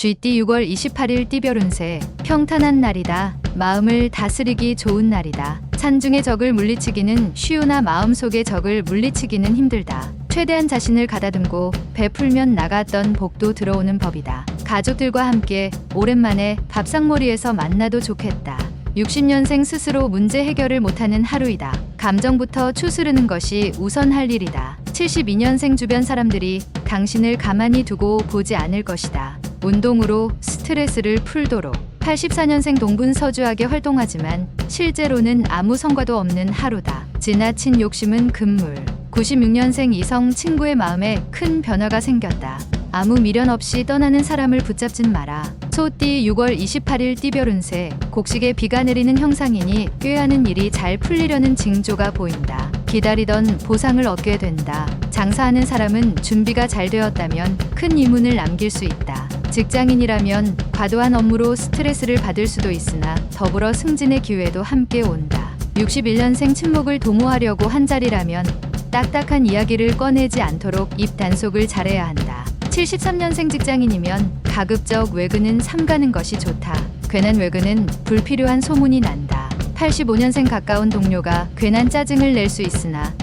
쥐띠 6월 28일 띠별 운세. 평탄한 날이다. 마음을 다스리기 좋은 날이다. 산중의 적을 물리치기는 쉬우나 마음속의 적을 물리치기는 힘들다. 최대한 자신을 가다듬고 베풀면 나갔던 복도 들어오는 법이다. 가족들과 함께 오랜만에 밥상머리에서 만나도 좋겠다. 60년생 스스로 문제 해결을 못하는 하루이다. 감정부터 추스르는 것이 우선 할 일이다. 72년생 주변 사람들이 당신을 가만히 두고 보지 않을 것이다. 운동으로 스트레스를 풀도록. 84년생 동분서주하게 활동하지만 실제로는 아무 성과도 없는 하루다. 지나친 욕심은 금물. 96년생 이성 친구의 마음에 큰 변화가 생겼다. 아무 미련 없이 떠나는 사람을 붙잡진 마라. 소띠 6월 28일 띠별 운세. 곡식에 비가 내리는 형상이니 꾀하는 일이 잘 풀리려는 징조가 보인다. 기다리던 보상을 얻게 된다. 장사하는 사람은 준비가 잘 되었다면 큰 이문을 남길 수 있다. 직장인이라면 과도한 업무로 스트레스를 받을 수도 있으나 더불어 승진의 기회도 함께 온다. 61년생 친목을 도모하려고 한 자리라면 딱딱한 이야기를 꺼내지 않도록 입 단속을 잘해야 한다. 73년생 직장인이면 가급적 외근은 삼가는 것이 좋다. 괜한 외근은 불필요한 소문이 난다. 85년생 가까운 동료가 괜한 짜증을 낼 수 있으나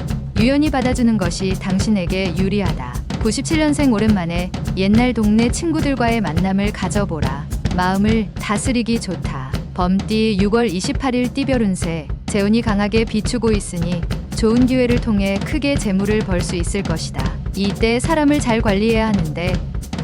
유연히 받아주는 것이 당신에게 유리하다. 97년생 오랜만에 옛날 동네 친구들과의 만남을 가져보라. 마음을 다스리기 좋다. 범띠 6월 28일 띠별 운세. 재운이 강하게 비추고 있으니 좋은 기회를 통해 크게 재물을 벌 수 있을 것이다. 이때 사람을 잘 관리해야 하는데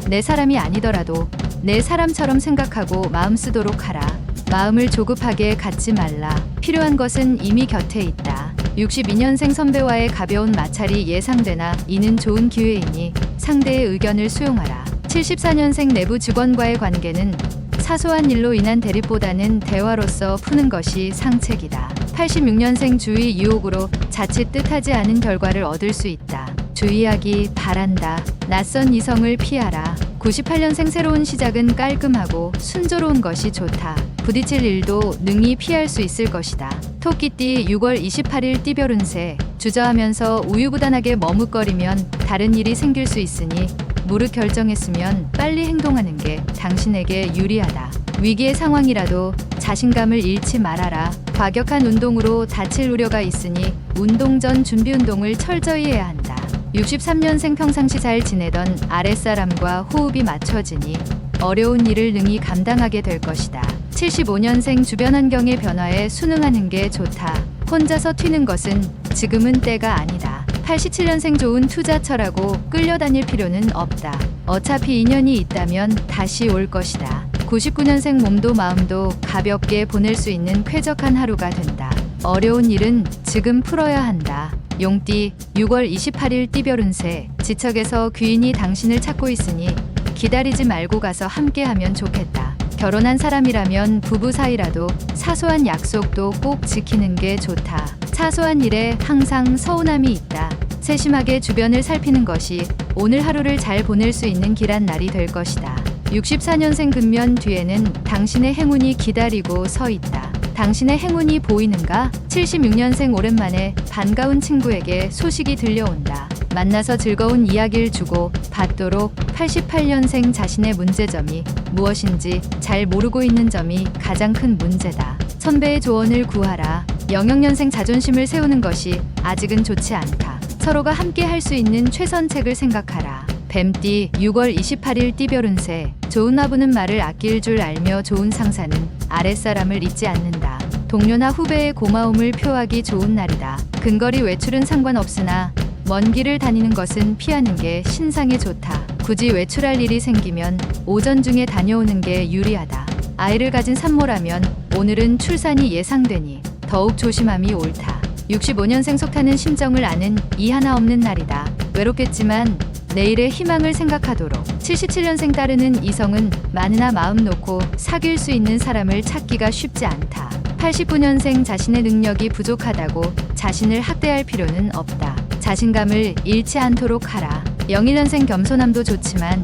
내 사람이 아니더라도 내 사람처럼 생각하고 마음 쓰도록 하라. 마음을 조급하게 갖지 말라. 필요한 것은 이미 곁에 있다. 62년생 선배와의 가벼운 마찰이 예상되나 이는 좋은 기회이니 상대의 의견을 수용하라. 74년생 내부 직원과의 관계는 사소한 일로 인한 대립보다는 대화로서 푸는 것이 상책이다. 86년생 주의 유혹으로 자칫 뜻하지 않은 결과를 얻을 수 있다. 주의하기 바란다. 낯선 이성을 피하라. 98년생 새로운 시작은 깔끔하고 순조로운 것이 좋다. 부딪힐 일도 능히 피할 수 있을 것이다. 토끼띠 6월 28일 띠별 운세. 주저하면서 우유부단하게 머뭇거리면 다른 일이 생길 수 있으니 무릇 결정했으면 빨리 행동하는 게 당신에게 유리하다. 위기의 상황이라도 자신감을 잃지 말아라. 과격한 운동으로 다칠 우려가 있으니 운동 전 준비 운동을 철저히 해야 한다. 63년생 평상시 잘 지내던 아랫사람과 호흡이 맞춰지니 어려운 일을 능히 감당하게 될 것이다. 75년생 주변 환경의 변화에 순응하는 게 좋다. 혼자서 튀는 것은 지금은 때가 아니다. 87년생 좋은 투자처라고 끌려다닐 필요는 없다. 어차피 인연이 있다면 다시 올 것이다. 99년생 몸도 마음도 가볍게 보낼 수 있는 쾌적한 하루가 된다. 어려운 일은 지금 풀어야 한다. 용띠 6월 28일 띠별 운세. 지척에서 귀인이 당신을 찾고 있으니 기다리지 말고 가서 함께하면 좋겠다. 결혼한 사람이라면 부부 사이라도 사소한 약속도 꼭 지키는 게 좋다. 사소한 일에 항상 서운함이 있다. 세심하게 주변을 살피는 것이 오늘 하루를 잘 보낼 수 있는 길한 날이 될 것이다. 64년생 근면 뒤에는 당신의 행운이 기다리고 서 있다. 당신의 행운이 보이는가? 76년생 오랜만에 반가운 친구에게 소식이 들려온다. 만나서 즐거운 이야기를 주고 받도록. 88년생 자신의 문제점이 무엇인지 잘 모르고 있는 점이 가장 큰 문제다. 선배의 조언을 구하라. 영역년생 자존심을 세우는 것이 아직은 좋지 않다. 서로가 함께 할 수 있는 최선책을 생각하라. 뱀띠 6월 28일 띠별 운세. 좋은 화부는 말을 아낄 줄 알며 좋은 상사는 아랫사람을 잊지 않는다. 동료나 후배의 고마움을 표하기 좋은 날이다. 근거리 외출은 상관없으나 먼 길을 다니는 것은 피하는 게 신상에 좋다. 굳이 외출할 일이 생기면 오전 중에 다녀오는 게 유리하다. 아이를 가진 산모라면 오늘은 출산이 예상되니 더욱 조심함이 옳다. 65년생 속타는 심정을 아는 이 하나 없는 날이다. 외롭겠지만 내일의 희망을 생각하도록. 77년생 따르는 이성은 많으나 마음 놓고 사귈 수 있는 사람을 찾기가 쉽지 않다. 89년생 자신의 능력이 부족하다고 자신을 학대할 필요는 없다. 자신감을 잃지 않도록 하라. 01년생 겸손함도 좋지만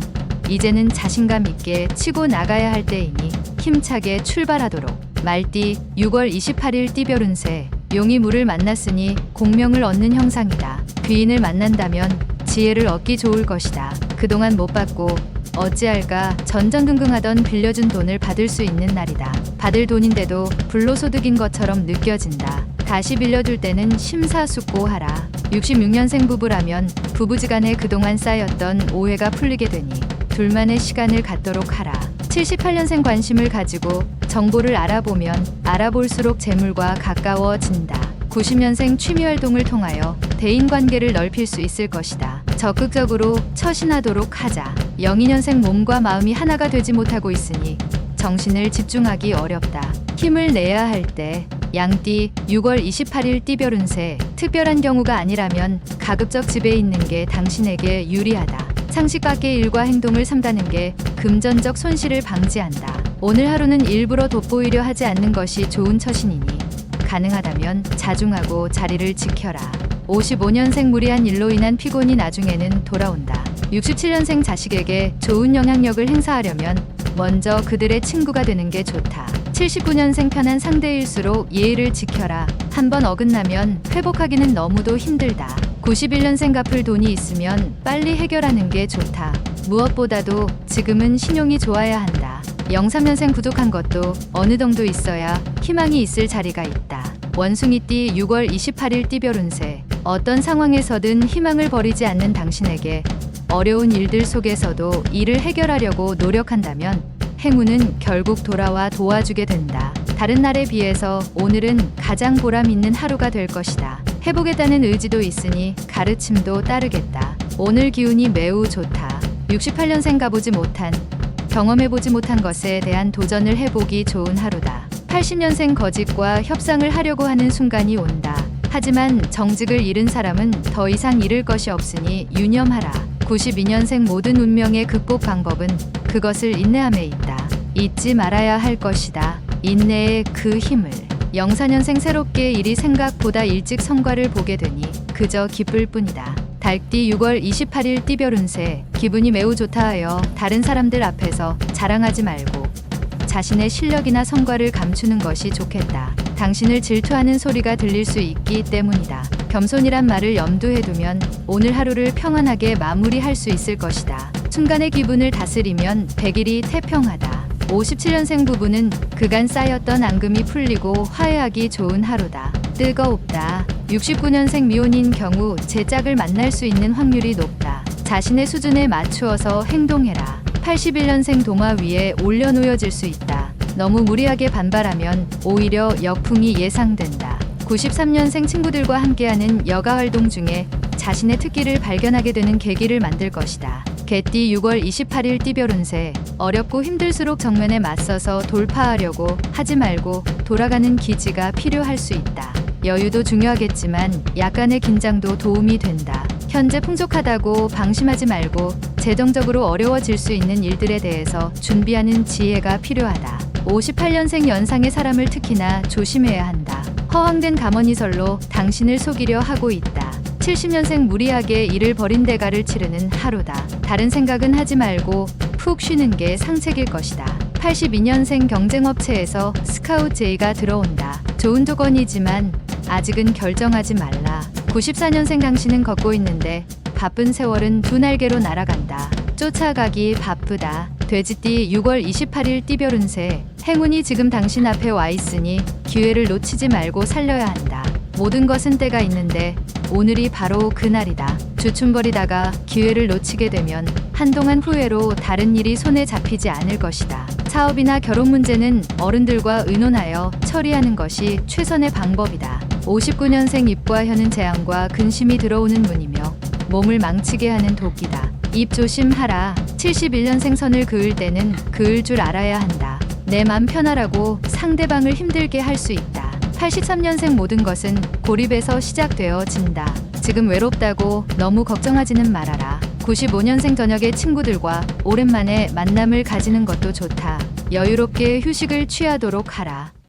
이제는 자신감 있게 치고 나가야 할 때이니 힘차게 출발하도록. 말띠 6월 28일 띠별 운세. 용이 물을 만났으니 공명을 얻는 형상이다. 귀인을 만난다면 지혜를 얻기 좋을 것이다. 그동안 못 받고 어찌할까 전전긍긍하던 빌려준 돈을 받을 수 있는 날이다. 받을 돈인데도 불로소득인 것처럼 느껴진다. 다시 빌려줄 때는 심사숙고하라. 66년생 부부라면 부부지간에 그동안 쌓였던 오해가 풀리게 되니 둘만의 시간을 갖도록 하라. 78년생 관심을 가지고 정보를 알아보면 알아볼수록 재물과 가까워진다. 90년생 취미활동을 통하여 대인관계를 넓힐 수 있을 것이다. 적극적으로 처신하도록 하자. 02년생 몸과 마음이 하나가 되지 못하고 있으니 정신을 집중하기 어렵다. 힘을 내야 할 때 양띠 6월 28일 띠별 운세. 특별한 경우가 아니라면 가급적 집에 있는 게 당신에게 유리하다. 상식 밖의 일과 행동을 삼가는 게 금전적 손실을 방지한다. 오늘 하루는 일부러 돋보이려 하지 않는 것이 좋은 처신이니 가능하다면 자중하고 자리를 지켜라. 55년생 무리한 일로 인한 피곤이 나중에는 돌아온다. 67년생 자식에게 좋은 영향력을 행사하려면 먼저 그들의 친구가 되는 게 좋다. 79년생 편한 상대일수록 예의를 지켜라. 한번 어긋나면 회복하기는 너무도 힘들다. 91년생 갚을 돈이 있으면 빨리 해결하는 게 좋다. 무엇보다도 지금은 신용이 좋아야 한다. 03년생 부족한 것도 어느 정도 있어야 희망이 있을 자리가 있다. 원숭이띠 6월 28일 띠별 운세. 어떤 상황에서든 희망을 버리지 않는 당신에게 어려운 일들 속에서도 이를 해결하려고 노력한다면 행운은 결국 돌아와 도와주게 된다. 다른 날에 비해서 오늘은 가장 보람 있는 하루가 될 것이다. 해보겠다는 의지도 있으니 가르침도 따르겠다. 오늘 기운이 매우 좋다. 68년생 가보지 못한, 경험해보지 못한 것에 대한 도전을 해보기 좋은 하루다. 80년생 거짓과 협상을 하려고 하는 순간이 온다. 하지만 정직을 잃은 사람은 더 이상 잃을 것이 없으니 유념하라. 92년생 모든 운명의 극복 방법은 그것을 인내함에 있다. 잊지 말아야 할 것이다. 인내의 그 힘을. 04년생 새롭게 일이 생각보다 일찍 성과를 보게 되니 그저 기쁠 뿐이다. 달띠 6월 28일 띠별 운세. 기분이 매우 좋다 하여 다른 사람들 앞에서 자랑하지 말고 자신의 실력이나 성과를 감추는 것이 좋겠다. 당신을 질투하는 소리가 들릴 수 있기 때문이다. 겸손이란 말을 염두에 두면 오늘 하루를 평안하게 마무리할 수 있을 것이다. 순간의 기분을 다스리면 100일이 태평하다. 57년생 부부는 그간 쌓였던 앙금이 풀리고 화해하기 좋은 하루다. 뜨겁다. 69년생 미혼인 경우 제 짝을 만날 수 있는 확률이 높다. 자신의 수준에 맞추어서 행동해라. 81년생 동화 위에 올려놓여질 수 있다. 너무 무리하게 반발하면 오히려 역풍이 예상된다. 93년생 친구들과 함께하는 여가 활동 중에 자신의 특기를 발견하게 되는 계기를 만들 것이다. 개띠 6월 28일 띠별 운세. 어렵고 힘들수록 정면에 맞서서 돌파하려고 하지 말고 돌아가는 기지가 필요할 수 있다. 여유도 중요하겠지만 약간의 긴장도 도움이 된다. 현재 풍족하다고 방심하지 말고 재정적으로 어려워질 수 있는 일들에 대해서 준비하는 지혜가 필요하다. 58년생 연상의 사람을 특히나 조심해야 한다. 허황된 가머니설로 당신을 속이려 하고 있다. 70년생 무리하게 일을 벌인 대가를 치르는 하루다. 다른 생각은 하지 말고 푹 쉬는 게 상책일 것이다. 82년생 경쟁업체에서 스카우트 제의가 들어온다. 좋은 조건이지만 아직은 결정하지 말라. 94년생 당신은 걷고 있는데 바쁜 세월은 두 날개로 날아간다. 쫓아가기 바쁘다. 돼지띠 6월 28일 띠별 운세. 행운이 지금 당신 앞에 와 있으니 기회를 놓치지 말고 살려야 한다. 모든 것은 때가 있는데 오늘이 바로 그날이다. 주춤거리다가 기회를 놓치게 되면 한동안 후회로 다른 일이 손에 잡히지 않을 것이다. 사업이나 결혼 문제는 어른들과 의논하여 처리하는 것이 최선의 방법이다. 59년생 입과 혀는 재앙과 근심이 들어오는 문이며 몸을 망치게 하는 도끼다. 입 조심하라. 71년생 선을 그을 때는 그을 줄 알아야 한다. 내 맘 편하라고 상대방을 힘들게 할 수 있다. 83년생 모든 것은 고립에서 시작되어진다. 지금 외롭다고 너무 걱정하지는 말아라. 95년생 저녁에 친구들과 오랜만에 만남을 가지는 것도 좋다. 여유롭게 휴식을 취하도록 하라.